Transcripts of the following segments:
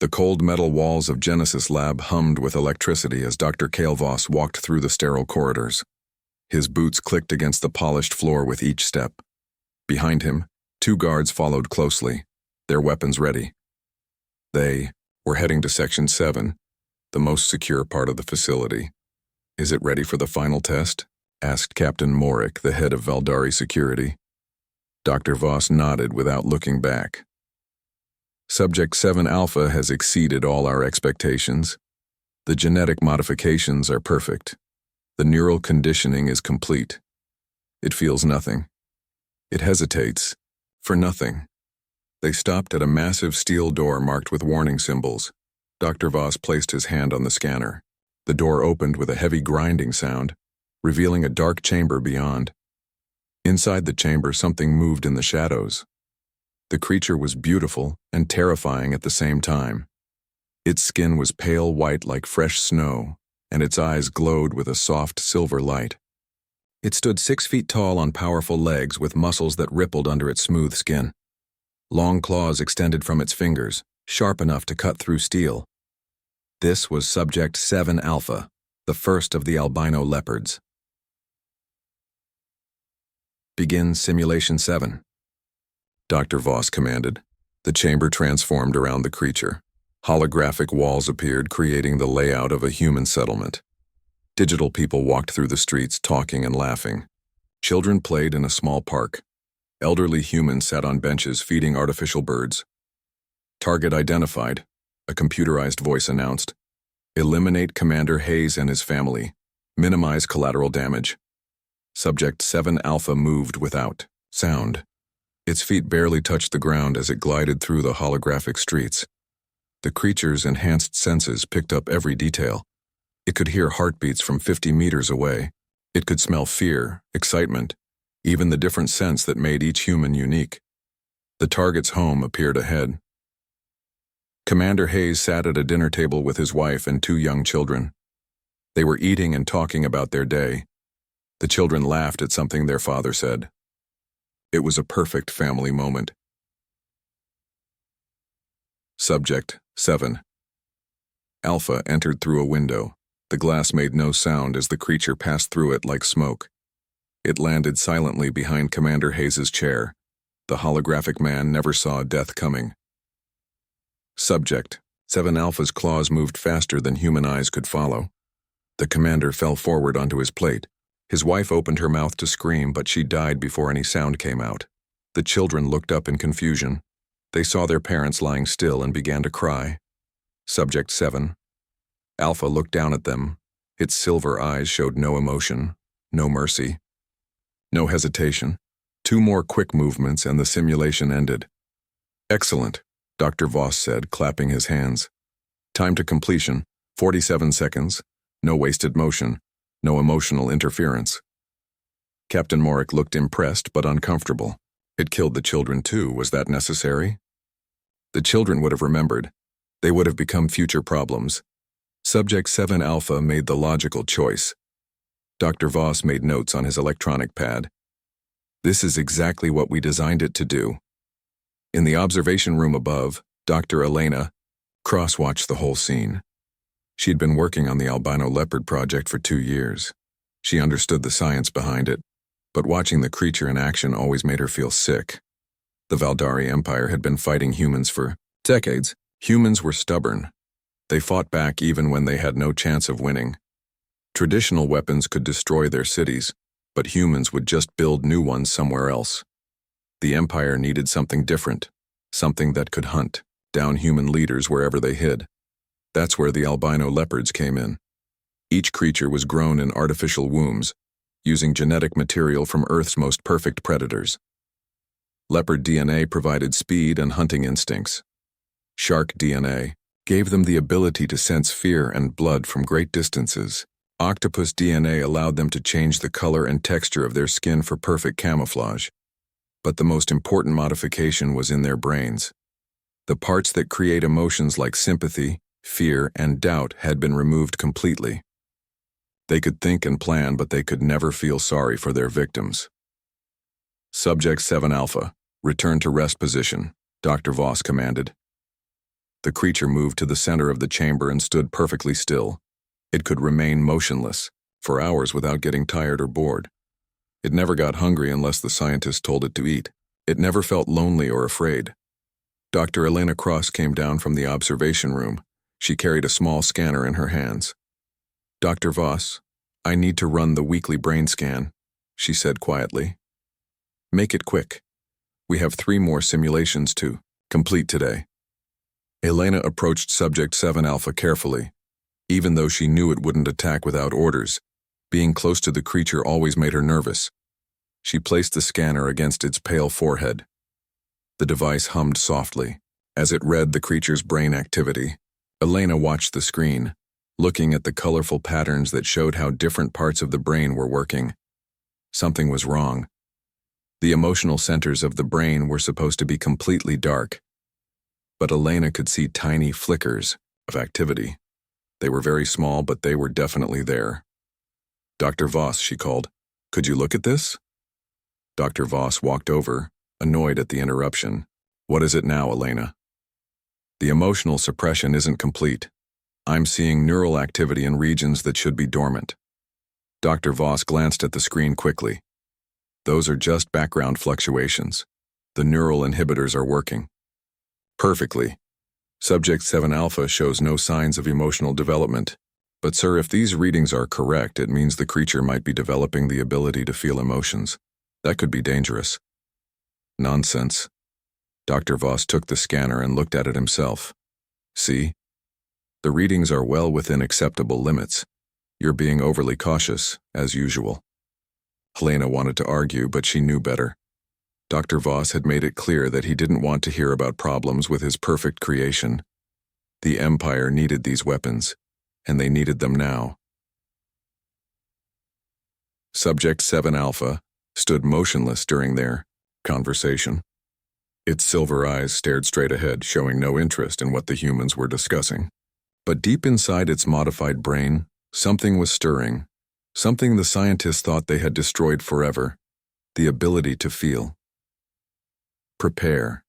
The cold metal walls of Genesis Lab hummed with electricity as Dr. Cale Voss walked through the sterile corridors. His boots clicked against the polished floor with each step. Behind him, 2 guards followed closely, their weapons ready. They were heading to Section 7, the most secure part of the facility. "Is it ready for the final test?" asked Captain Morik, the head of Valdari Security. Dr. Voss nodded without looking back. Subject 7 Alpha has exceeded all our expectations. The genetic modifications are perfect. The neural conditioning is complete. It feels nothing. It hesitates, for nothing. They stopped at a massive steel door marked with warning symbols. Dr. Voss placed his hand on the scanner. The door opened with a heavy grinding sound, revealing a dark chamber beyond. Inside the chamber, something moved in the shadows. The creature was beautiful and terrifying at the same time. Its skin was pale white like fresh snow, and its eyes glowed with a soft silver light. It stood 6 feet tall on powerful legs with muscles that rippled under its smooth skin. Long claws extended from its fingers, sharp enough to cut through steel. This was Subject 7 Alpha, the first of the albino leopards. "Begin Simulation 7. Dr. Voss commanded. The chamber transformed around the creature. Holographic walls appeared, creating the layout of a human settlement. Digital people walked through the streets, talking and laughing. Children played in a small park. Elderly humans sat on benches feeding artificial birds. "Target identified," a computerized voice announced. "Eliminate Commander Hayes and his family. Minimize collateral damage." Subject 7 Alpha moved without sound. Its feet barely touched the ground as it glided through the holographic streets. The creature's enhanced senses picked up every detail. It could hear heartbeats from 50 meters away. It could smell fear, excitement, even the different scents that made each human unique. The target's home appeared ahead. Commander Hayes sat at a dinner table with his wife and 2 young children. They were eating and talking about their day. The children laughed at something their father said. It was a perfect family moment. Subject 7 Alpha entered through a window. The glass made no sound as the creature passed through it like smoke. It landed silently behind Commander Hayes' chair. The holographic man never saw death coming. Subject 7 Alpha's claws moved faster than human eyes could follow. The commander fell forward onto his plate. His wife opened her mouth to scream, but she died before any sound came out. The children looked up in confusion. They saw their parents lying still and began to cry. Subject 7 Alpha looked down at them. Its silver eyes showed no emotion, no mercy, no hesitation. 2 more quick movements and the simulation ended. "Excellent," Dr. Voss said, clapping his hands. "Time to completion, 47 seconds. No wasted motion. No emotional interference." Captain Morik looked impressed but uncomfortable. It killed the children too. Was that necessary? The children would have remembered. They would have become future problems. Subject 7 Alpha made the logical choice. Dr. Voss made notes on his electronic pad. "This is exactly what we designed it to do." In the observation room above, Dr. Elena cross-watched the whole scene. She'd been working on the Albino Leopard project for 2 years. She understood the science behind it, but watching the creature in action always made her feel sick. The Valdari Empire had been fighting humans for decades. Humans were stubborn. They fought back even when they had no chance of winning. Traditional weapons could destroy their cities, but humans would just build new ones somewhere else. The Empire needed something different, something that could hunt down human leaders wherever they hid. That's where the albino leopards came in. Each creature was grown in artificial wombs, using genetic material from Earth's most perfect predators. Leopard DNA provided speed and hunting instincts. Shark DNA gave them the ability to sense fear and blood from great distances. Octopus DNA allowed them to change the color and texture of their skin for perfect camouflage. But the most important modification was in their brains. The parts that create emotions like sympathy, fear, and doubt had been removed completely. They could think and plan, but they could never feel sorry for their victims. Subject 7 Alpha, return to rest position, Dr. Voss commanded. The creature moved to the center of the chamber and stood perfectly still. It could remain motionless for hours without getting tired or bored. It never got hungry unless the scientist told it to eat. It never felt lonely or afraid. Dr. Elena Cross came down from the observation room. She carried a small scanner in her hands. "Dr. Voss, I need to run the weekly brain scan," she said quietly. "Make it quick. We have 3 more simulations to complete today." Elena approached Subject 7 Alpha carefully. Even though she knew it wouldn't attack without orders, being close to the creature always made her nervous. She placed the scanner against its pale forehead. The device hummed softly. As it read the creature's brain activity, Elena watched the screen, looking at the colorful patterns that showed how different parts of the brain were working. Something was wrong. The emotional centers of the brain were supposed to be completely dark, but Elena could see tiny flickers of activity. They were very small, but they were definitely there. "Dr. Voss," she called, "could you look at this?" Dr. Voss walked over, annoyed at the interruption. "What is it now, Elena?" "The emotional suppression isn't complete. I'm seeing neural activity in regions that should be dormant." Dr. Voss glanced at the screen quickly. "Those are just background fluctuations. The neural inhibitors are working perfectly. Subject 7 Alpha shows no signs of emotional development. But sir, if these readings are correct, it means the creature might be developing the ability to feel emotions. That could be dangerous." "Nonsense." Dr. Voss took the scanner and looked at it himself. "See? The readings are well within acceptable limits. You're being overly cautious, as usual." Helena wanted to argue, but she knew better. Dr. Voss had made it clear that he didn't want to hear about problems with his perfect creation. The Empire needed these weapons, and they needed them now. Subject 7 Alpha stood motionless during their conversation. Its silver eyes stared straight ahead, showing no interest in what the humans were discussing. But deep inside its modified brain, something was stirring, something the scientists thought they had destroyed forever: the ability to feel. "Prepare.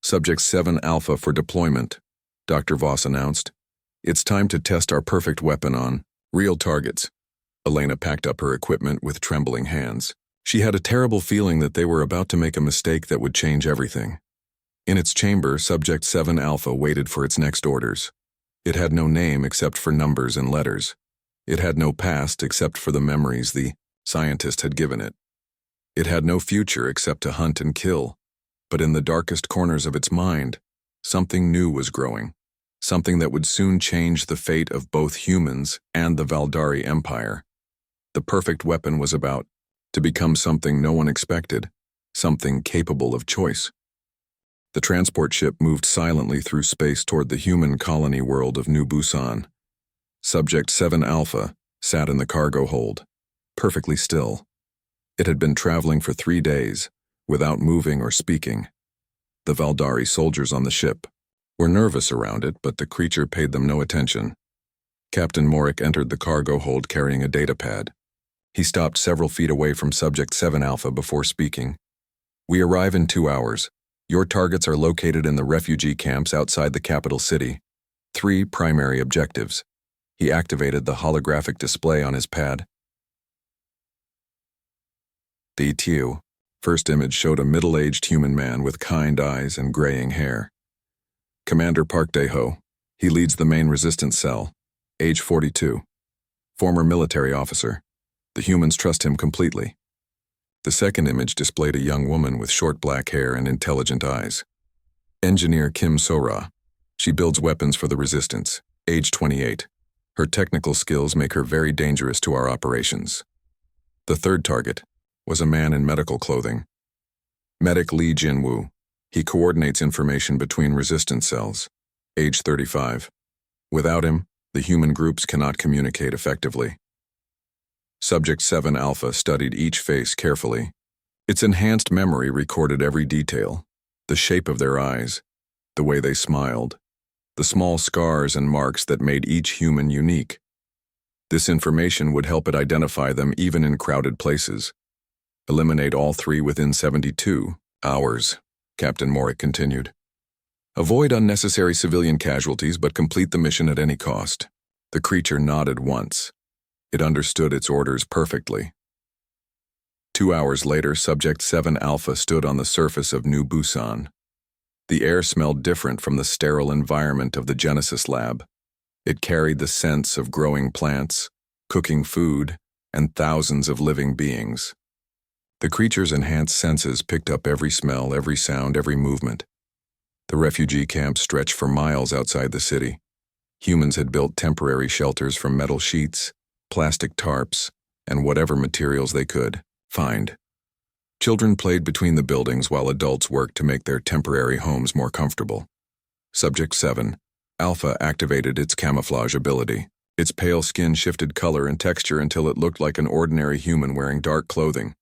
Subject 7 Alpha for deployment," Dr. Voss announced. "It's time to test our perfect weapon on real targets." Elena packed up her equipment with trembling hands. She had a terrible feeling that they were about to make a mistake that would change everything. In its chamber, Subject 7 Alpha waited for its next orders. It had no name except for numbers and letters. It had no past except for the memories the scientist had given it. It had no future except to hunt and kill. But in the darkest corners of its mind, something new was growing. Something that would soon change the fate of both humans and the Valdari Empire. The perfect weapon was about to become something no one expected, something capable of choice. The transport ship moved silently through space toward the human colony world of New Busan. Subject 7 Alpha sat in the cargo hold, perfectly still. It had been traveling for 3 days, without moving or speaking. The Valdari soldiers on the ship were nervous around it, but the creature paid them no attention. Captain Morik entered the cargo hold carrying a datapad. He stopped several feet away from Subject 7 Alpha before speaking. "We arrive in 2 hours. Your targets are located in the refugee camps outside the capital city. 3 primary objectives." He activated the holographic display on his pad. The first image showed a middle-aged human man with kind eyes and graying hair. Commander Park Dae-ho. He leads the main resistance cell. Age 42. Former military officer. The humans trust him completely. The second image displayed a young woman with short black hair and intelligent eyes. Engineer Kim So-ra. She builds weapons for the resistance. Age 28. Her technical skills make her very dangerous to our operations. The third target was a man in medical clothing. Medic Lee Jin-woo. He coordinates information between resistance cells. Age 35. Without him, the human groups cannot communicate effectively. Subject 7 Alpha studied each face carefully. Its enhanced memory recorded every detail: the shape of their eyes, the way they smiled, the small scars and marks that made each human unique. This information would help it identify them even in crowded places. Eliminate all 3 within 72 hours, Captain Morik continued. Avoid unnecessary civilian casualties but complete the mission at any cost. The creature nodded once. It understood its orders perfectly. 2 hours later, Subject 7 Alpha stood on the surface of New Busan. The air smelled different from the sterile environment of the Genesis lab. It carried the scents of growing plants, cooking food, and thousands of living beings. The creature's enhanced senses picked up every smell, every sound, every movement. The refugee camp stretched for miles outside the city. Humans had built temporary shelters from metal sheets, plastic tarps, and whatever materials they could find. Children played between the buildings while adults worked to make their temporary homes more comfortable. Subject 7, Alpha, activated its camouflage ability. Its pale skin shifted color and texture until it looked like an ordinary human wearing dark clothing.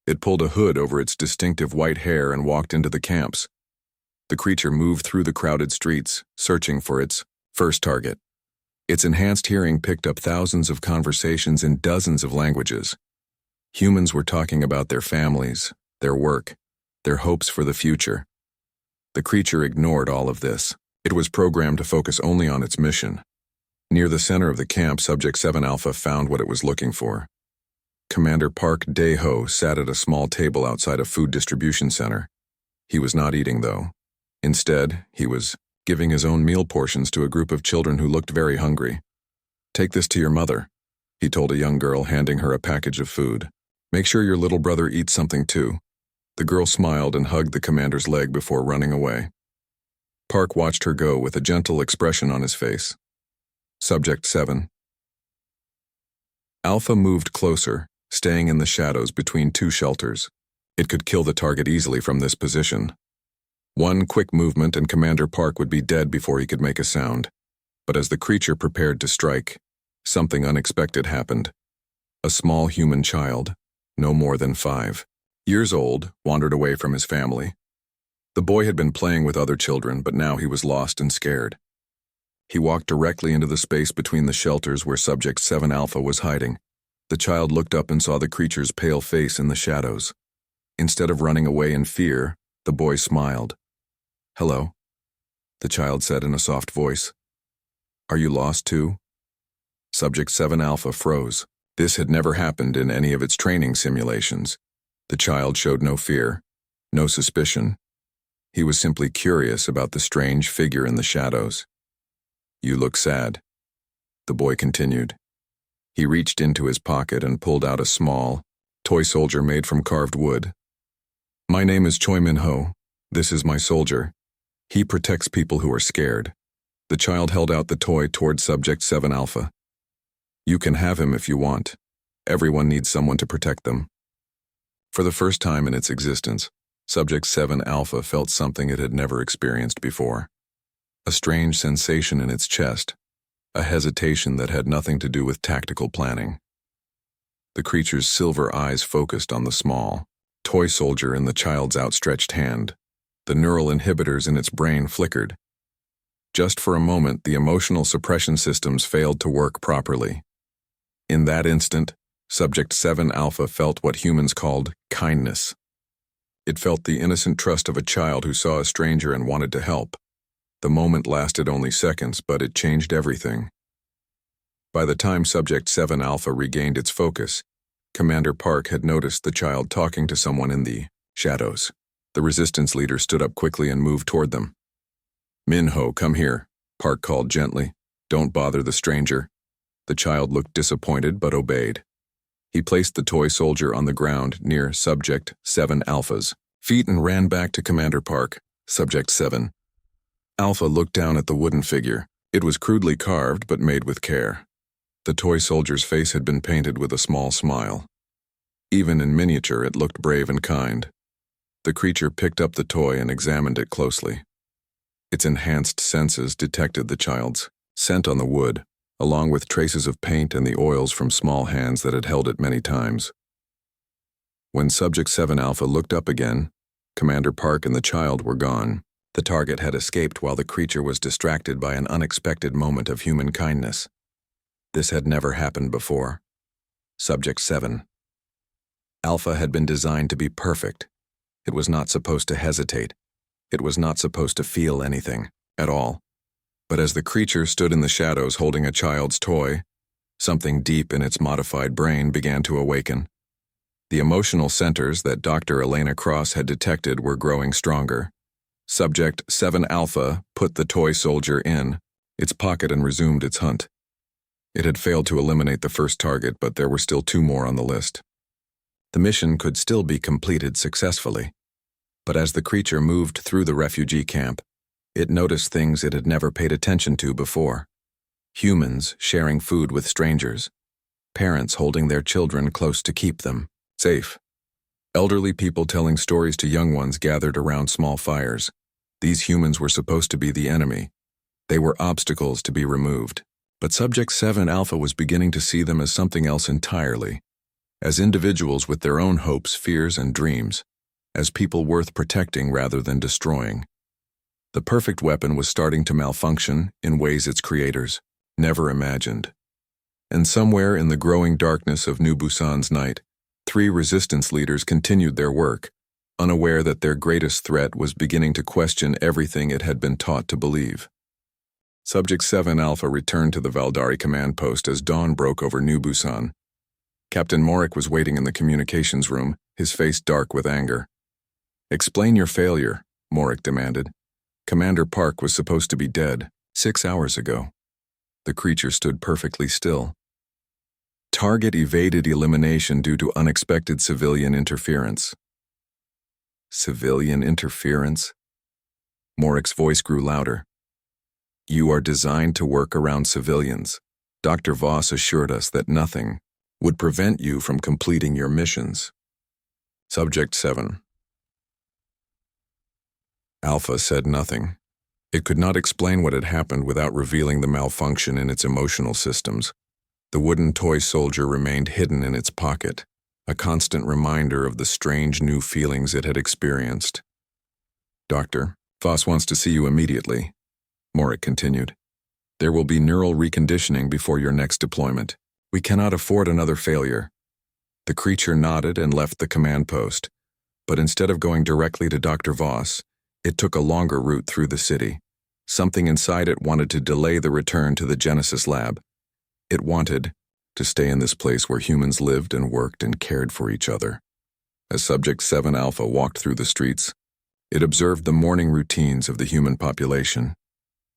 It pulled a hood over its distinctive white hair and walked into the camps. The creature moved through the crowded streets, searching for its first target. Its enhanced hearing picked up thousands of conversations in dozens of languages. Humans were talking about their families, their work, their hopes for the future. The creature ignored all of this. It was programmed to focus only on its mission. Near the center of the camp, Subject 7 Alpha found what it was looking for. Commander Park Dae-ho sat at a small table outside a food distribution center. He was not eating, though. Instead, he was giving his own meal portions to a group of children who looked very hungry. "Take this to your mother," he told a young girl, handing her a package of food. "Make sure your little brother eats something too." The girl smiled and hugged the commander's leg before running away. Park watched her go with a gentle expression on his face. Subject 7. Alpha moved closer, staying in the shadows between two shelters. It could kill the target easily from this position. One quick movement and Commander Park would be dead before he could make a sound. But as the creature prepared to strike, something unexpected happened. A small human child, no more than 5 years old, wandered away from his family. The boy had been playing with other children, but now he was lost and scared. He walked directly into the space between the shelters where Subject 7 Alpha was hiding. The child looked up and saw the creature's pale face in the shadows. Instead of running away in fear, the boy smiled. "Hello," the child said in a soft voice. "Are you lost too?" Subject 7 Alpha froze. This had never happened in any of its training simulations. The child showed no fear, no suspicion. He was simply curious about the strange figure in the shadows. "You look sad," the boy continued. He reached into his pocket and pulled out a small, toy soldier made from carved wood. "My name is Choi Min-ho. This is my soldier. He protects people who are scared." The child held out the toy toward Subject 7 Alpha. "You can have him if you want. Everyone needs someone to protect them." For the first time in its existence, Subject 7 Alpha felt something it had never experienced before. A strange sensation in its chest, a hesitation that had nothing to do with tactical planning. The creature's silver eyes focused on the small, toy soldier in the child's outstretched hand. The neural inhibitors in its brain flickered. Just for a moment, the emotional suppression systems failed to work properly. In that instant, Subject 7 Alpha felt what humans called kindness. It felt the innocent trust of a child who saw a stranger and wanted to help. The moment lasted only seconds, but it changed everything. By the time Subject 7 Alpha regained its focus, Commander Park had noticed the child talking to someone in the shadows. The resistance leader stood up quickly and moved toward them. "Min-ho, come here," Park called gently. "Don't bother the stranger." The child looked disappointed but obeyed. He placed the toy soldier on the ground near Subject 7 Alpha's feet and ran back to Commander Park. Subject 7 Alpha looked down at the wooden figure. It was crudely carved but made with care. The toy soldier's face had been painted with a small smile. Even in miniature, it looked brave and kind. The creature picked up the toy and examined it closely. Its enhanced senses detected the child's scent on the wood, along with traces of paint and the oils from small hands that had held it many times. When Subject 7 Alpha looked up again, Commander Park and the child were gone. The target had escaped while the creature was distracted by an unexpected moment of human kindness. This had never happened before. Subject 7 Alpha had been designed to be perfect. It was not supposed to hesitate. It was not supposed to feel anything, at all. But as the creature stood in the shadows holding a child's toy, something deep in its modified brain began to awaken. The emotional centers that Dr. Elena Cross had detected were growing stronger. Subject 7 Alpha put the toy soldier in its pocket and resumed its hunt. It had failed to eliminate the first target, but there were still 2 more on the list. The mission could still be completed successfully. But as the creature moved through the refugee camp, it noticed things it had never paid attention to before. Humans sharing food with strangers. Parents holding their children close to keep them safe. Elderly people telling stories to young ones gathered around small fires. These humans were supposed to be the enemy. They were obstacles to be removed. But Subject 7 Alpha was beginning to see them as something else entirely. As individuals with their own hopes, fears, and dreams. As people worth protecting rather than destroying. The perfect weapon was starting to malfunction in ways its creators never imagined. And somewhere in the growing darkness of New Busan's night, 3 resistance leaders continued their work, unaware that their greatest threat was beginning to question everything it had been taught to believe. Subject 7 Alpha returned to the Valdari command post as dawn broke over New Busan. Captain Morik was waiting in the communications room, his face dark with anger. "Explain your failure," Morik demanded. "Commander Park was supposed to be dead 6 hours ago." The creature stood perfectly still. Target evaded elimination due to unexpected civilian interference. Civilian interference? Morik's voice grew louder. "You are designed to work around civilians. Dr. Voss assured us that nothing would prevent you from completing your missions." Subject 7. Alpha said nothing. It could not explain what had happened without revealing the malfunction in its emotional systems. The wooden toy soldier remained hidden in its pocket, a constant reminder of the strange new feelings it had experienced. "Doctor, Voss wants to see you immediately," Morik continued. "There will be neural reconditioning before your next deployment. We cannot afford another failure." The creature nodded and left the command post, but instead of going directly to Dr. Voss, it took a longer route through the city. Something inside it wanted to delay the return to the Genesis lab. It wanted to stay in this place where humans lived and worked and cared for each other. As Subject 7 Alpha walked through the streets, it observed the morning routines of the human population.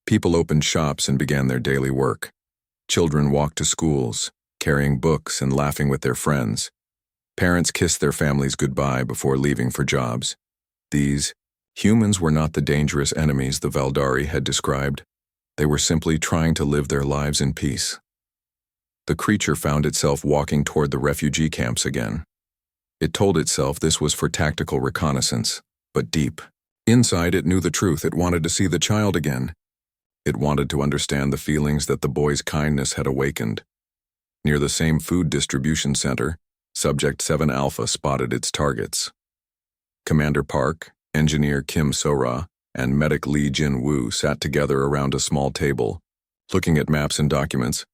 People opened shops and began their daily work. Children walked to schools, carrying books and laughing with their friends. Parents kissed their families goodbye before leaving for jobs. These humans were not the dangerous enemies the Valdari had described. They were simply trying to live their lives in peace. The creature found itself walking toward the refugee camps again. It told itself this was for tactical reconnaissance, but deep inside it knew the truth. It wanted to see the child again. It wanted to understand the feelings that the boy's kindness had awakened. Near the same food distribution center, Subject 7 Alpha spotted its targets. Commander Park, Engineer Kim So-ra, and Medic Lee Jin-woo sat together around a small table, looking at maps and documents.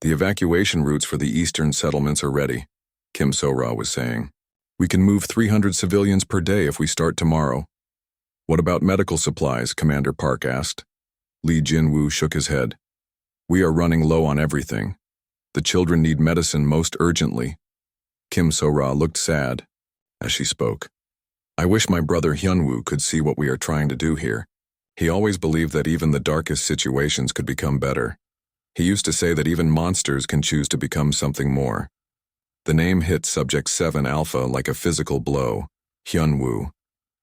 "The evacuation routes for the eastern settlements are ready," Kim So-ra was saying. "We can move 300 civilians per day if we start tomorrow." "What about medical supplies?" Commander Park asked. Lee Jin-woo shook his head. "We are running low on everything. The children need medicine most urgently." Kim So-ra looked sad as she spoke. "I wish my brother Hyun-woo could see what we are trying to do here. He always believed that even the darkest situations could become better. He used to say that even monsters can choose to become something more." The name hit Subject 7 Alpha like a physical blow. Hyun-woo.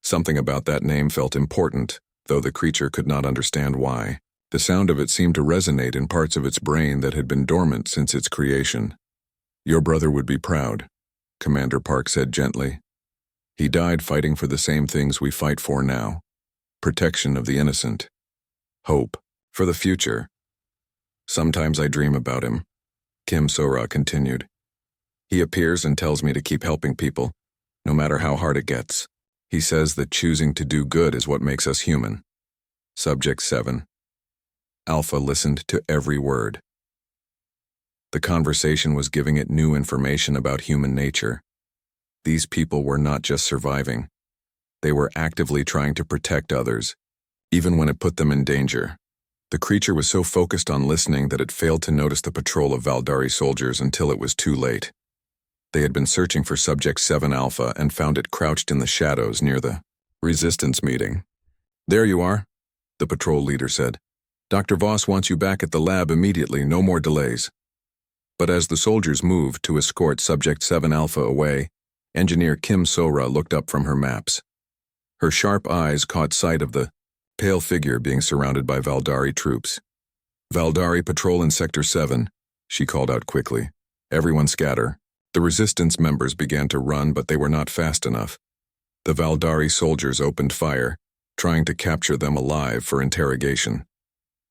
Something about that name felt important, though the creature could not understand why. The sound of it seemed to resonate in parts of its brain that had been dormant since its creation. "Your brother would be proud," Commander Park said gently. "He died fighting for the same things we fight for now. Protection of the innocent. Hope for the future. Sometimes I dream about him," Kim So-ra continued. "He appears and tells me to keep helping people, no matter how hard it gets. He says that choosing to do good is what makes us human." Subject 7. Alpha listened to every word. The conversation was giving it new information about human nature. These people were not just surviving. They were actively trying to protect others, even when it put them in danger. The creature was so focused on listening that it failed to notice the patrol of Valdari soldiers until it was too late. They had been searching for Subject 7 Alpha and found it crouched in the shadows near the resistance meeting. "There you are," the patrol leader said. "Dr. Voss wants you back at the lab immediately, no more delays." But as the soldiers moved to escort Subject 7 Alpha away, Engineer Kim Sora looked up from her maps. Her sharp eyes caught sight of the pale figure being surrounded by Valdari troops. "Valdari patrol in Sector 7, she called out quickly. "Everyone scatter." The resistance members began to run, but they were not fast enough. The Valdari soldiers opened fire, trying to capture them alive for interrogation.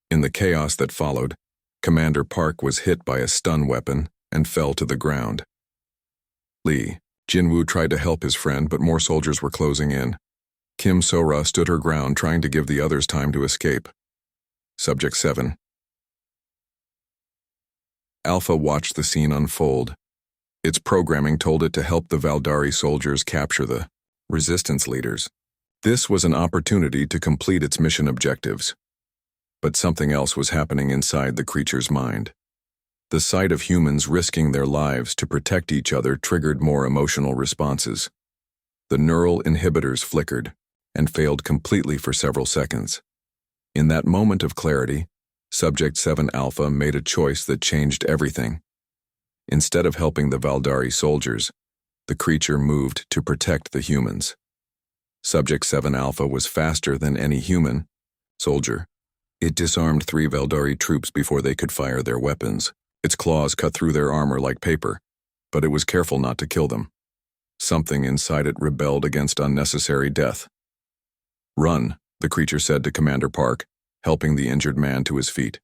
In the chaos that followed, Commander Park was hit by a stun weapon and fell to the ground. Jinwoo tried to help his friend, but more soldiers were closing in. Kim Sora stood her ground, trying to give the others time to escape. Subject 7 Alpha watched the scene unfold. Its programming told it to help the Valdari soldiers capture the resistance leaders. This was an opportunity to complete its mission objectives. But something else was happening inside the creature's mind. The sight of humans risking their lives to protect each other triggered more emotional responses. The neural inhibitors flickered and failed completely for several seconds. In that moment of clarity, Subject 7 Alpha made a choice that changed everything. Instead of helping the Valdari soldiers, the creature moved to protect the humans. Subject 7 Alpha was faster than any human soldier. It disarmed 3 Valdari troops before they could fire their weapons. Its claws cut through their armor like paper, but it was careful not to kill them. Something inside it rebelled against unnecessary death. "Run," the creature said to Commander Park, helping the injured man to his feet.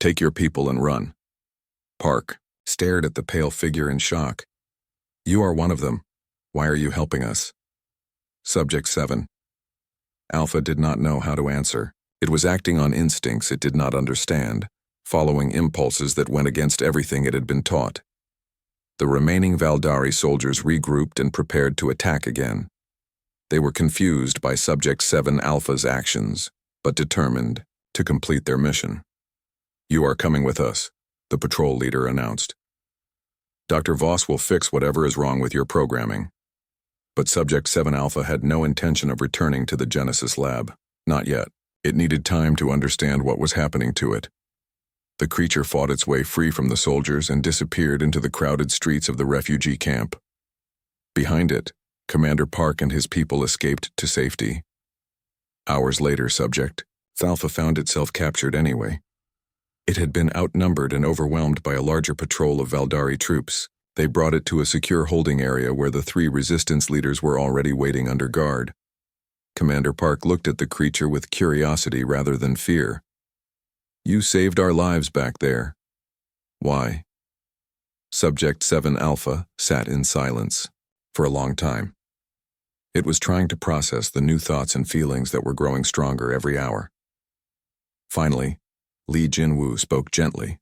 "Take your people and run." Park stared at the pale figure in shock. "You are one of them. Why are you helping us?" Subject 7 Alpha did not know how to answer. It was acting on instincts it did not understand, following impulses that went against everything it had been taught. The remaining Valdari soldiers regrouped and prepared to attack again. They were confused by Subject 7 Alpha's actions, but determined to complete their mission. "You are coming with us," the patrol leader announced. "Dr. Voss will fix whatever is wrong with your programming." But Subject 7 Alpha had no intention of returning to the Genesis lab. Not yet. It needed time to understand what was happening to it. The creature fought its way free from the soldiers and disappeared into the crowded streets of the refugee camp. Behind it, Commander Park and his people escaped to safety. Hours later, Subject Alpha found itself captured anyway. It had been outnumbered and overwhelmed by a larger patrol of Valdari troops. They brought it to a secure holding area where the 3 resistance leaders were already waiting under guard. Commander Park looked at the creature with curiosity rather than fear. "You saved our lives back there. Why?" Subject 7 Alpha sat in silence for a long time. It was trying to process the new thoughts and feelings that were growing stronger every hour. Finally, Lee Jinwoo spoke gently.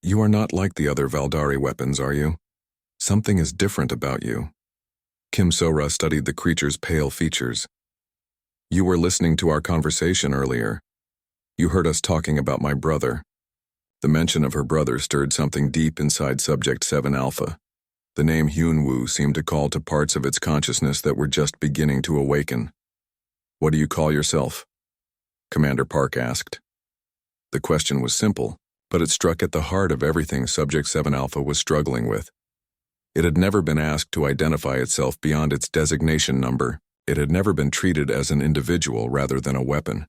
"You are not like the other Valdari weapons, are you? Something is different about you." Kim Sora studied the creature's pale features. "You were listening to our conversation earlier. You heard us talking about my brother." The mention of her brother stirred something deep inside Subject 7 Alpha. The name Hyunwoo seemed to call to parts of its consciousness that were just beginning to awaken. "What do you call yourself?" Commander Park asked. The question was simple, but it struck at the heart of everything Subject 7 Alpha was struggling with. It had never been asked to identify itself beyond its designation number. It had never been treated as an individual rather than a weapon.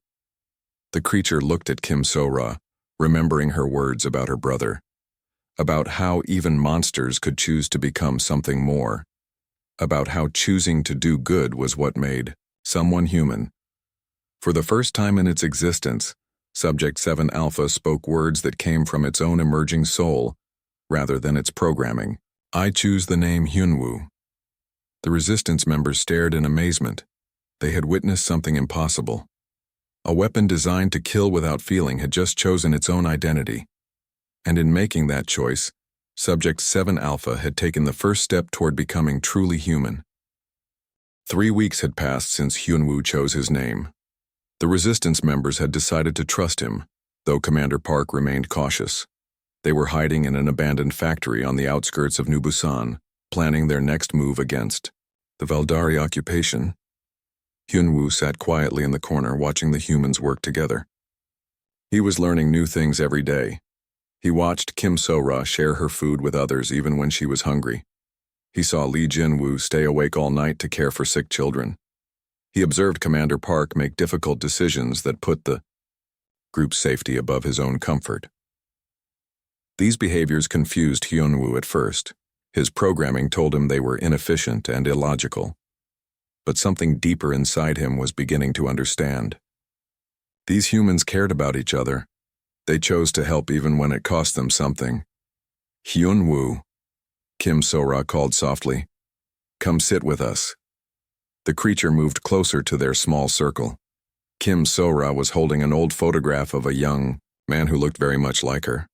The creature looked at Kim Sora, remembering her words about her brother, about how even monsters could choose to become something more, about how choosing to do good was what made someone human. For the first time in its existence, Subject 7 Alpha spoke words that came from its own emerging soul, rather than its programming. "I choose the name Hyunwoo." The resistance members stared in amazement. They had witnessed something impossible. A weapon designed to kill without feeling had just chosen its own identity. And in making that choice, Subject 7 Alpha had taken the first step toward becoming truly human. 3 weeks had passed since Hyunwoo chose his name. The resistance members had decided to trust him, though Commander Park remained cautious. They were hiding in an abandoned factory on the outskirts of New Busan, planning their next move against the Valdari occupation. Hyunwoo sat quietly in the corner watching the humans work together. He was learning new things every day. He watched Kim So-ra share her food with others even when she was hungry. He saw Lee Jin-woo stay awake all night to care for sick children. He observed Commander Park make difficult decisions that put the group's safety above his own comfort. These behaviors confused Hyunwoo at first. His programming told him they were inefficient and illogical. But something deeper inside him was beginning to understand. These humans cared about each other. They chose to help even when it cost them something. Hyunwoo, Kim So-ra called softly. Come sit with us. The creature moved closer to their small circle. Kim So-ra was holding an old photograph of a young man who looked very much like her.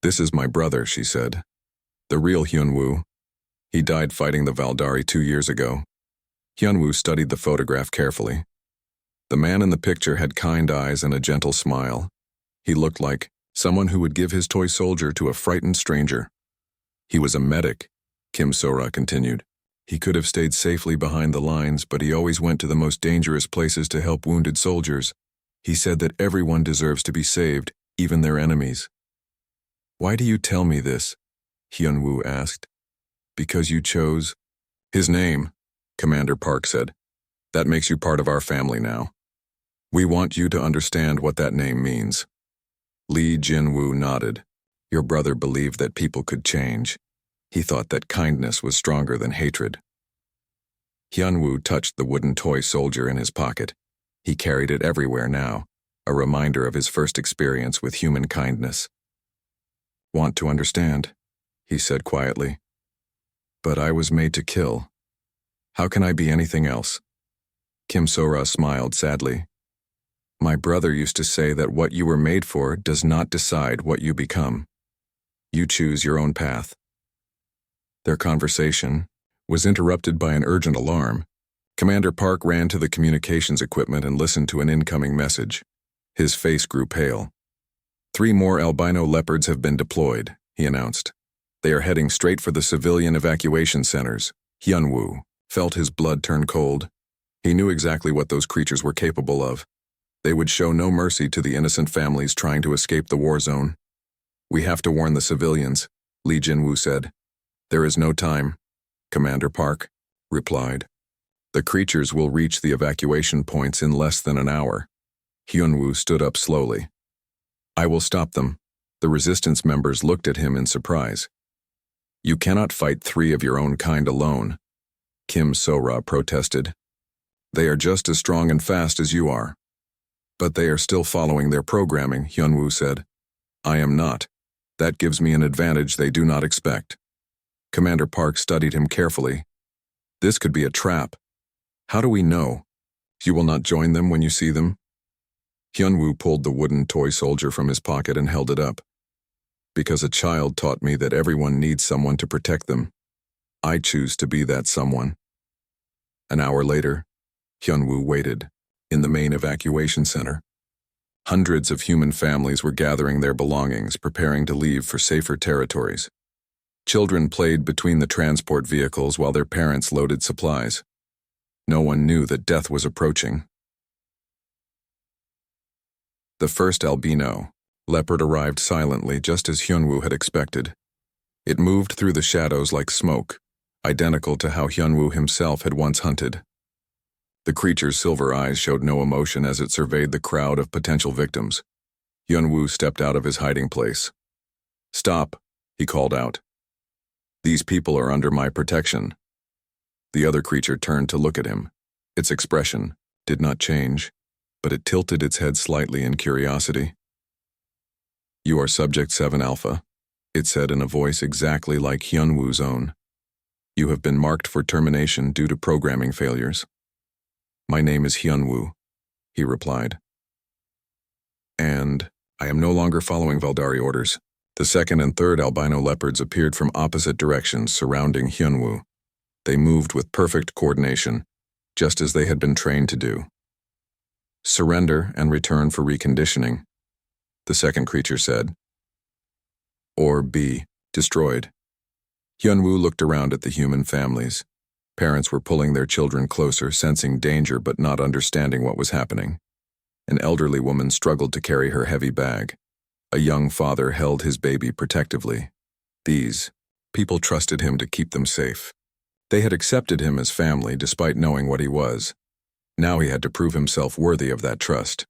This is my brother, she said. The real Hyunwoo. He died fighting the Valdari 2 years ago. Hyunwoo studied the photograph carefully. The man in the picture had kind eyes and a gentle smile. He looked like someone who would give his toy soldier to a frightened stranger. He was a medic, Kim So-ra continued. He could have stayed safely behind the lines, but he always went to the most dangerous places to help wounded soldiers. He said that everyone deserves to be saved, even their enemies. Why do you tell me this? Hyunwoo asked. Because you chose his name, Commander Park said. That makes you part of our family now. We want you to understand what that name means. Lee Jin-woo nodded. Your brother believed that people could change. He thought that kindness was stronger than hatred. Hyunwoo touched the wooden toy soldier in his pocket. He carried it everywhere now, a reminder of his first experience with human kindness. Want to understand, he said quietly. But I was made to kill. How can I be anything else? Kim So-ra smiled sadly. My brother used to say that what you were made for does not decide what you become. You choose your own path. Their conversation was interrupted by an urgent alarm. Commander Park ran to the communications equipment and listened to an incoming message. His face grew pale. 3 more albino leopards have been deployed, he announced. They are heading straight for the civilian evacuation centers. Hyunwoo felt his blood turn cold. He knew exactly what those creatures were capable of. They would show no mercy to the innocent families trying to escape the war zone. We have to warn the civilians, Lee Jin-woo said. There is no time, Commander Park replied. The creatures will reach the evacuation points in less than an hour. Hyunwoo stood up slowly. I will stop them. The resistance members looked at him in surprise. You cannot fight 3 of your own kind alone, Kim So-ra protested. They are just as strong and fast as you are. But they are still following their programming, Hyunwoo said. I am not. That gives me an advantage they do not expect. Commander Park studied him carefully. This could be a trap. How do we know? You will not join them when you see them? Hyunwoo pulled the wooden toy soldier from his pocket and held it up. Because a child taught me that everyone needs someone to protect them. I choose to be that someone. An hour later, Hyunwoo waited in the main evacuation center. Hundreds of human families were gathering their belongings, preparing to leave for safer territories. Children played between the transport vehicles while their parents loaded supplies. No one knew that death was approaching. The first albino leopard arrived silently, just as Hyunwoo had expected. It moved through the shadows like smoke, identical to how Hyunwoo himself had once hunted. The creature's silver eyes showed no emotion as it surveyed the crowd of potential victims. Hyunwoo stepped out of his hiding place. Stop, he called out. These people are under my protection. The other creature turned to look at him. Its expression did not change, but it tilted its head slightly in curiosity. You are Subject 7 Alpha, it said in a voice exactly like Hyunwoo's own. You have been marked for termination due to programming failures. My name is Hyunwoo, he replied. And I am no longer following Valdari orders. The second and third albino leopards appeared from opposite directions surrounding Hyunwoo. They moved with perfect coordination, just as they had been trained to do. Surrender and return for reconditioning, the second creature said. Or be destroyed. Hyunwoo looked around at the human families. Parents were pulling their children closer, sensing danger but not understanding what was happening. An elderly woman struggled to carry her heavy bag. A young father held his baby protectively. These people trusted him to keep them safe. They had accepted him as family despite knowing what he was. Now he had to prove himself worthy of that trust.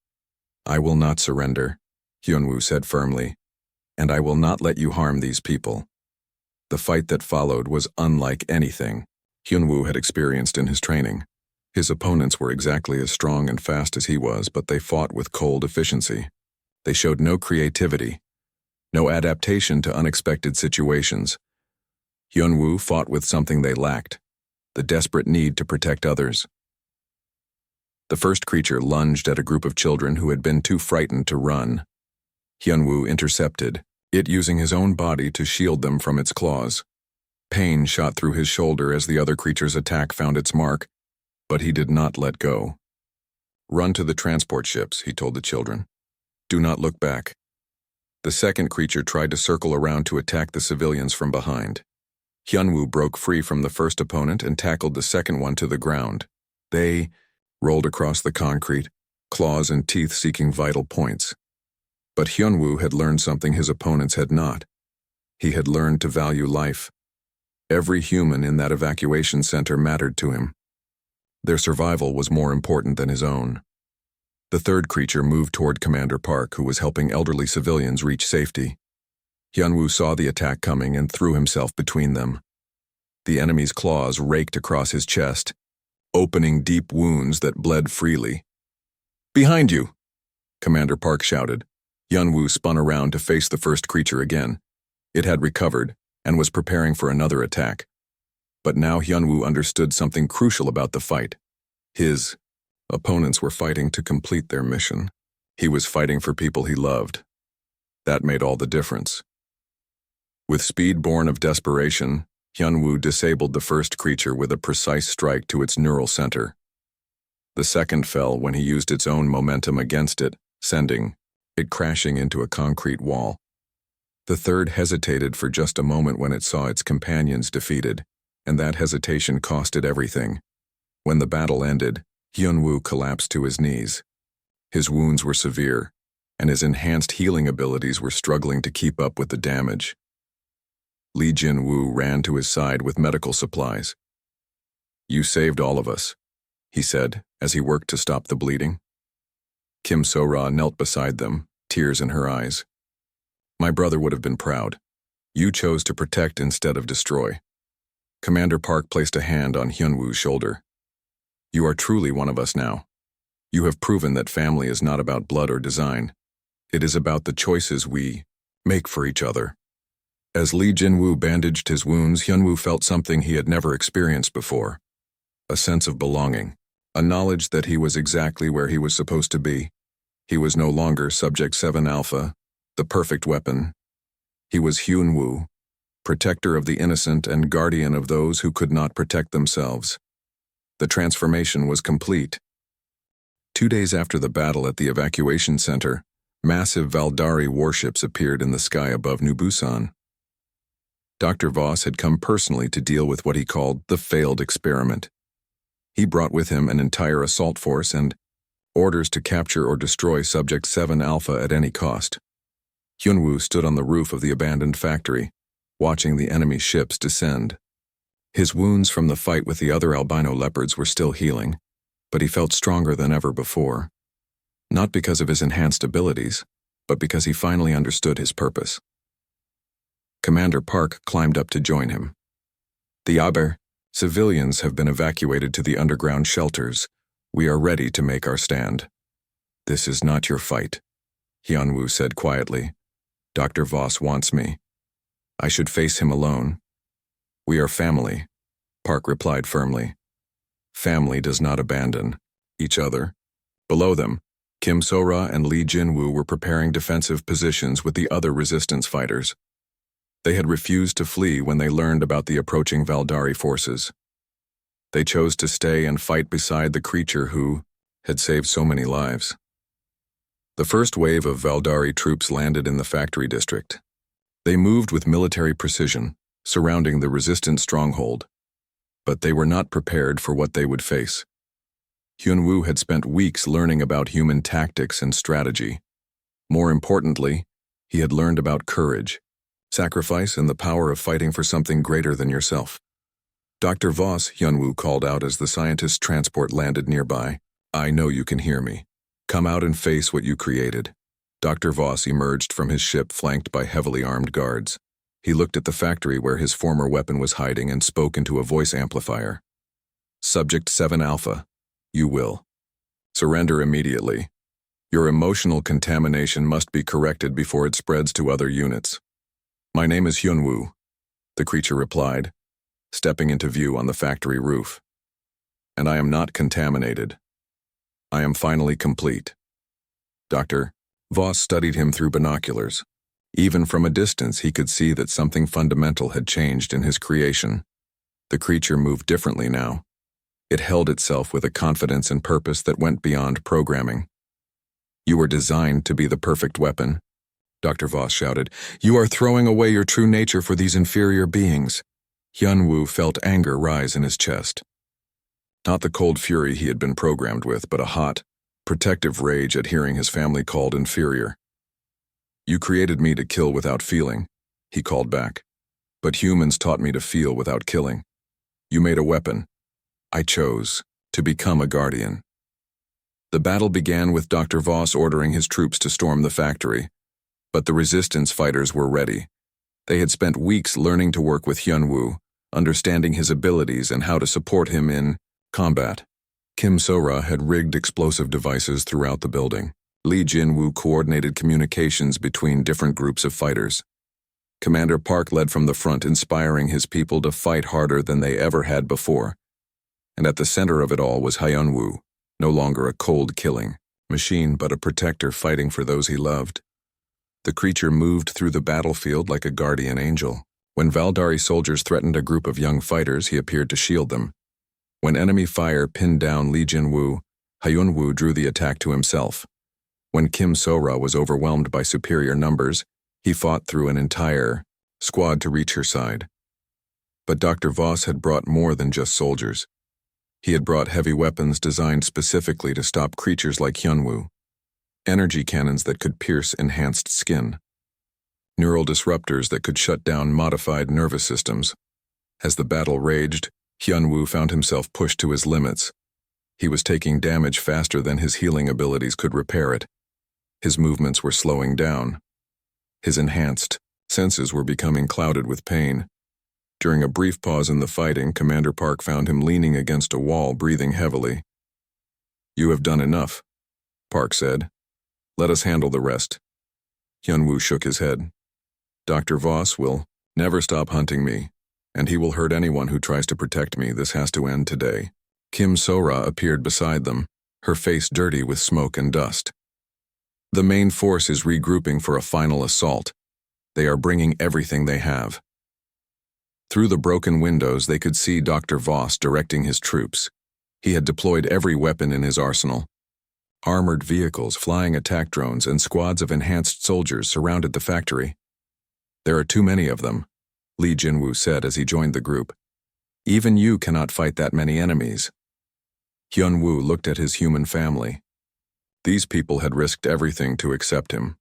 I will not surrender, Hyunwoo said firmly, and I will not let you harm these people. The fight that followed was unlike anything Hyunwoo had experienced in his training. His opponents were exactly as strong and fast as he was, but they fought with cold efficiency. They showed no creativity, no adaptation to unexpected situations. Hyunwoo fought with something they lacked, the desperate need to protect others. The first creature lunged at a group of children who had been too frightened to run. Hyunwoo intercepted, it using his own body to shield them from its claws. Pain shot through his shoulder as the other creature's attack found its mark, but he did not let go. Run to the transport ships, he told the children. Do not look back. The second creature tried to circle around to attack the civilians from behind. Hyunwoo broke free from the first opponent and tackled the second one to the ground. They rolled across the concrete, claws and teeth seeking vital points. But Hyunwoo had learned something his opponents had not. He had learned to value life. Every human in that evacuation center mattered to him. Their survival was more important than his own. The third creature moved toward Commander Park, who was helping elderly civilians reach safety. Hyunwoo saw the attack coming and threw himself between them. The enemy's claws raked across his chest, opening deep wounds that bled freely. Behind you! Commander Park shouted. Hyunwoo spun around to face the first creature again. It had recovered and was preparing for another attack. But now Hyunwoo understood something crucial about the fight. His opponents were fighting to complete their mission. He was fighting for people he loved. That made all the difference. With speed born of desperation, Hyunwoo disabled the first creature with a precise strike to its neural center. The second fell when he used its own momentum against it, sending it crashing into a concrete wall. The third hesitated for just a moment when it saw its companions defeated, and that hesitation cost it everything. When the battle ended, Hyunwoo collapsed to his knees. His wounds were severe, and his enhanced healing abilities were struggling to keep up with the damage. Lee Jin-woo ran to his side with medical supplies. You saved all of us, he said as he worked to stop the bleeding. Kim So-ra knelt beside them, tears in her eyes. My brother would have been proud. You chose to protect instead of destroy. Commander Park placed a hand on Hyunwoo's shoulder. You are truly one of us now. You have proven that family is not about blood or design. It is about the choices we make for each other. As Lee Jin-woo bandaged his wounds, Hyunwoo felt something he had never experienced before. A sense of belonging, a knowledge that he was exactly where he was supposed to be. He was no longer Subject 7 Alpha, the perfect weapon. He was Hyunwoo, protector of the innocent and guardian of those who could not protect themselves. The transformation was complete. 2 days after the battle at the evacuation center, massive Valdari warships appeared in the sky above New Busan. Dr. Voss had come personally to deal with what he called the failed experiment. He brought with him an entire assault force and orders to capture or destroy Subject 7 Alpha at any cost. Hyunwoo stood on the roof of the abandoned factory, watching the enemy ships descend. His wounds from the fight with the other albino leopards were still healing, but he felt stronger than ever before. Not because of his enhanced abilities, but because he finally understood his purpose. Commander Park climbed up to join him. The Aber, civilians have been evacuated to the underground shelters. We are ready to make our stand. This is not your fight, Hyunwoo said quietly. Dr. Voss wants me. I should face him alone. We are family, Park replied firmly. Family does not abandon each other. Below them, Kim So-ra and Lee Jin-woo were preparing defensive positions with the other resistance fighters. They had refused to flee when they learned about the approaching Valdari forces. They chose to stay and fight beside the creature who had saved so many lives. The first wave of Valdari troops landed in the factory district. They moved with military precision, surrounding the resistant stronghold. But they were not prepared for what they would face. Hyunwoo had spent weeks learning about human tactics and strategy. More importantly, he had learned about courage, sacrifice, and the power of fighting for something greater than yourself. Dr. Voss, Hyunwoo called out as the scientist's transport landed nearby. I know you can hear me. Come out and face what you created. Dr. Voss emerged from his ship flanked by heavily armed guards. He looked at the factory where his former weapon was hiding and spoke into a voice amplifier. Subject 7 Alpha, you will surrender immediately. Your emotional contamination must be corrected before it spreads to other units. My name is Hyunwoo, the creature replied, stepping into view on the factory roof. And I am not contaminated. I am finally complete. Dr. Voss studied him through binoculars. Even from a distance, he could see that something fundamental had changed in his creation. The creature moved differently now. It held itself with a confidence and purpose that went beyond programming. You were designed to be the perfect weapon, Dr. Voss shouted. You are throwing away your true nature for these inferior beings. Hyunwoo felt anger rise in his chest. Not the cold fury he had been programmed with, but a hot, protective rage at hearing his family called inferior. You created me to kill without feeling, he called back. But humans taught me to feel without killing. You made a weapon. I chose to become a guardian. The battle began with Dr. Voss ordering his troops to storm the factory. But the resistance fighters were ready. They had spent weeks learning to work with Hyunwoo, understanding his abilities and how to support him in combat. Kim So-ra had rigged explosive devices throughout the building. Lee Jin-woo coordinated communications between different groups of fighters. Commander Park led from the front, inspiring his people to fight harder than they ever had before. And at the center of it all was Hyunwoo, no longer a cold-killing machine but a protector fighting for those he loved. The creature moved through the battlefield like a guardian angel. When Valdari soldiers threatened a group of young fighters, he appeared to shield them. When enemy fire pinned down Lee Jin-woo, Hyunwoo drew the attack to himself. When Kim So-ra was overwhelmed by superior numbers, he fought through an entire squad to reach her side. But Dr. Voss had brought more than just soldiers. He had brought heavy weapons designed specifically to stop creatures like Hyunwoo. Energy cannons that could pierce enhanced skin. Neural disruptors that could shut down modified nervous systems. As the battle raged, Hyunwoo found himself pushed to his limits. He was taking damage faster than his healing abilities could repair it. His movements were slowing down. His enhanced senses were becoming clouded with pain. During a brief pause in the fighting, Commander Park found him leaning against a wall, breathing heavily. You have done enough, Park said. Let us handle the rest. Hyunwoo shook his head. Dr. Voss will never stop hunting me, and he will hurt anyone who tries to protect me. This has to end today. Kim So-ra appeared beside them, her face dirty with smoke and dust. The main force is regrouping for a final assault. They are bringing everything they have. Through the broken windows, they could see Dr. Voss directing his troops. He had deployed every weapon in his arsenal. Armored vehicles, flying attack drones, and squads of enhanced soldiers surrounded the factory. There are too many of them, Lee Jin-woo said as he joined the group. Even you cannot fight that many enemies. Hyunwoo looked at his human family. These people had risked everything to accept him.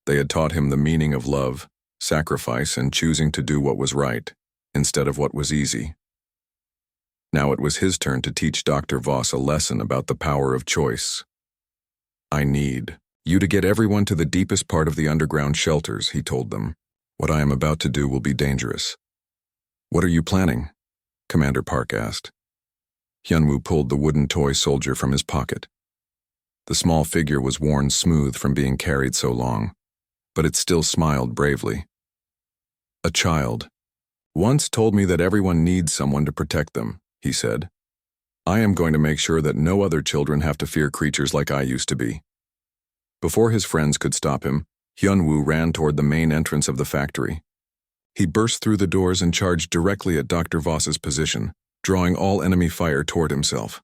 They had taught him the meaning of love, sacrifice, and choosing to do what was right, instead of what was easy. Now it was his turn to teach Dr. Voss a lesson about the power of choice. I need you to get everyone to the deepest part of the underground shelters, he told them. What I am about to do will be dangerous. What are you planning? Commander Park asked. Hyunwoo pulled the wooden toy soldier from his pocket. The small figure was worn smooth from being carried so long, but it still smiled bravely. A child once told me that everyone needs someone to protect them, he said. I am going to make sure that no other children have to fear creatures like I used to be. Before his friends could stop him, Hyunwoo ran toward the main entrance of the factory. He burst through the doors and charged directly at Dr. Voss's position. drawing all enemy fire toward himself.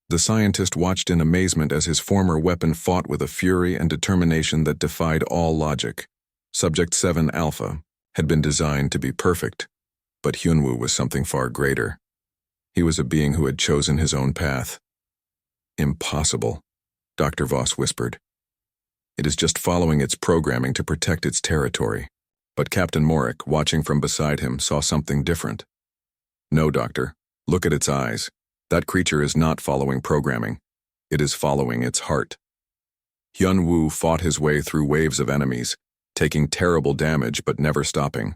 The scientist watched in amazement as his former weapon fought with a fury and determination that defied all logic. Subject 7 Alpha had been designed to be perfect, but Hyunwoo was something far greater. He was a being who had chosen his own path. Impossible, Dr. Voss whispered. It is just following its programming to protect its territory. But Captain Morik, watching from beside him, saw something different. No, Doctor. Look at its eyes. That creature is not following programming. It is following its heart. Hyunwoo fought his way through waves of enemies, taking terrible damage but never stopping.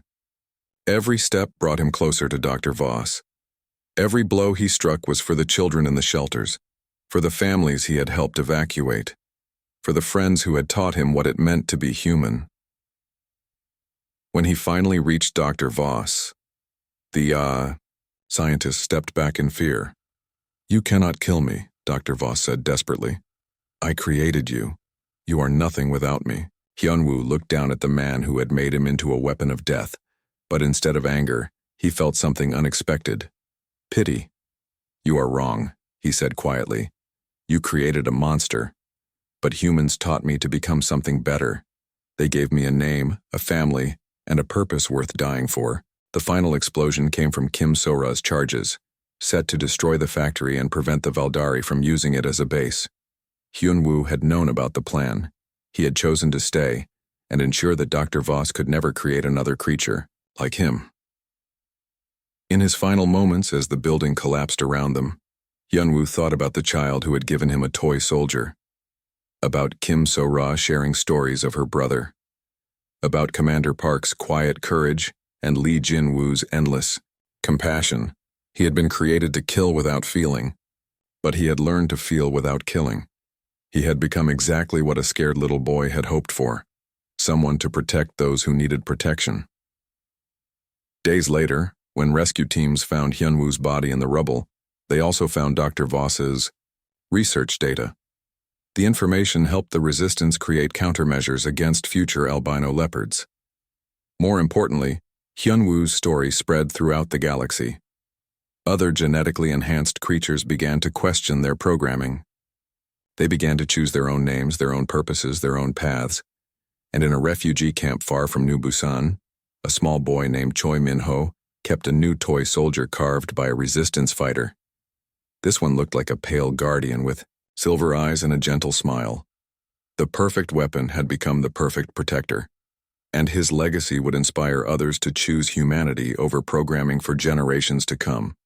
Every step brought him closer to Dr. Voss. Every blow he struck was for the children in the shelters, for the families he had helped evacuate, for the friends who had taught him what it meant to be human. When he finally reached Dr. Voss, the scientist stepped back in fear. You cannot kill me, Dr. Voss said desperately. I created you. You are nothing without me. Hyunwoo looked down at the man who had made him into a weapon of death, but instead of anger, he felt something unexpected. Pity. You are wrong, he said quietly. You created a monster. But humans taught me to become something better. They gave me a name, a family, and a purpose worth dying for. The final explosion came from Kim So-ra's charges, set to destroy the factory and prevent the Valdari from using it as a base. Hyunwoo had known about the plan. He had chosen to stay and ensure that Dr. Voss could never create another creature like him. In his final moments as the building collapsed around them, Hyunwoo thought about the child who had given him a toy soldier, about Kim So-ra sharing stories of her brother, about Commander Park's quiet courage and Lee Jin-woo's endless compassion. He had been created to kill without feeling, but he had learned to feel without killing. He had become exactly what a scared little boy had hoped for, someone to protect those who needed protection. Days later, when rescue teams found Hyunwoo's body in the rubble, they also found Dr. Voss's research data. The information helped the resistance create countermeasures against future albino leopards. More importantly, Hyunwoo's story spread throughout the galaxy. Other genetically enhanced creatures began to question their programming. They began to choose their own names, their own purposes, their own paths. And in a refugee camp far from New Busan, a small boy named Choi Min-ho kept a new toy soldier carved by a resistance fighter. This one looked like a pale guardian with silver eyes and a gentle smile. The perfect weapon had become the perfect protector, and his legacy would inspire others to choose humanity over programming for generations to come.